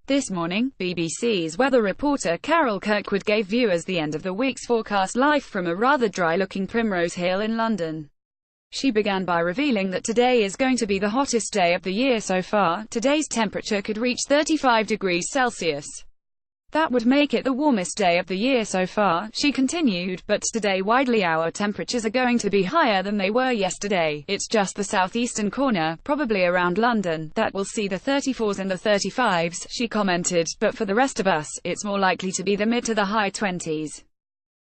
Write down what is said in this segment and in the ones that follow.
This morning, BBC's weather reporter Carol Kirkwood gave viewers the end of the week's forecast live from a rather dry-looking Primrose Hill in London. She began by revealing that today is going to be the hottest day of the year so far. Today's temperature could reach 35 degrees Celsius. That would make it the warmest day of the year so far, she continued, but today widely our temperatures are going to be higher than they were yesterday. It's just the southeastern corner, probably around London, that will see the 34s and the 35s, she commented, but for the rest of us, it's more likely to be the mid to the high 20s.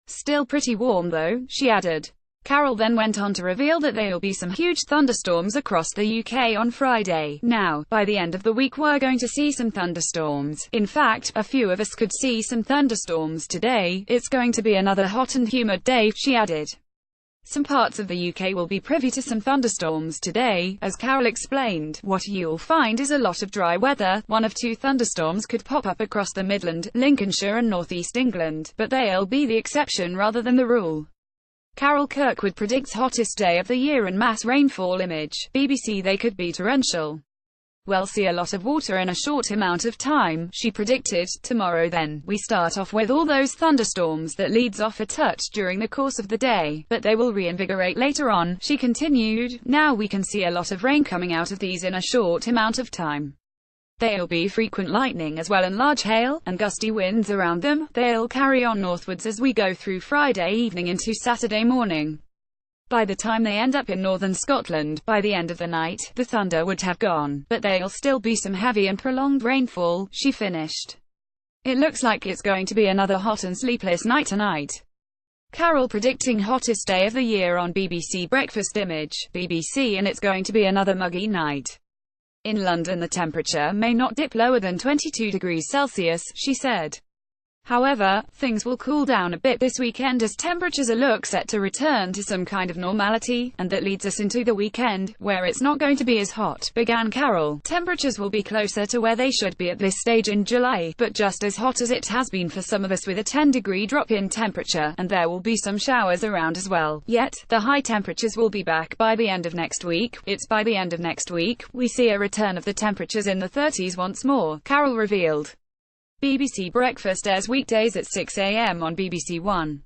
Still pretty warm though, she added. Carol then went on to reveal that there'll be some huge thunderstorms across the UK on Friday. Now, by the end of the week we're going to see some thunderstorms. In fact, a few of us could see some thunderstorms today. It's going to be another hot and humid day, she added. Some parts of the UK will be privy to some thunderstorms today. As Carol explained, what you'll find is a lot of dry weather. One of two thunderstorms could pop up across the Midland, Lincolnshire and North East England, but they'll be the exception rather than the rule. Carol Kirkwood predicts hottest day of the year and mass rainfall image. BBC they could be torrential. We'll see a lot of water in a short amount of time, she predicted. Tomorrow then, we start off with all those thunderstorms that leads off a touch during the course of the day, but they will reinvigorate later on, she continued. Now we can see a lot of rain coming out of these in a short amount of time. There'll be frequent lightning as well and large hail, and gusty winds around them. They'll carry on northwards as we go through Friday evening into Saturday morning. By the time they end up in northern Scotland, by the end of the night, the thunder would have gone, but there'll still be some heavy and prolonged rainfall, she finished. It looks like it's going to be another hot and sleepless night tonight. Carol predicting hottest day of the year on BBC Breakfast Image. BBC and it's going to be another muggy night. In London the temperature may not dip lower than 22 degrees Celsius, she said. However, things will cool down a bit this weekend as temperatures look set to return to some kind of normality, and that leads us into the weekend, where it's not going to be as hot, began Carol. Temperatures will be closer to where they should be at this stage in July, but just as hot as it has been for some of us with a 10-degree drop in temperature, and there will be some showers around as well. Yet, the high temperatures will be back by the end of next week. It's by the end of next week, we see a return of the temperatures in the 30s once more, Carol revealed. BBC Breakfast airs weekdays at 6 a.m. on BBC One.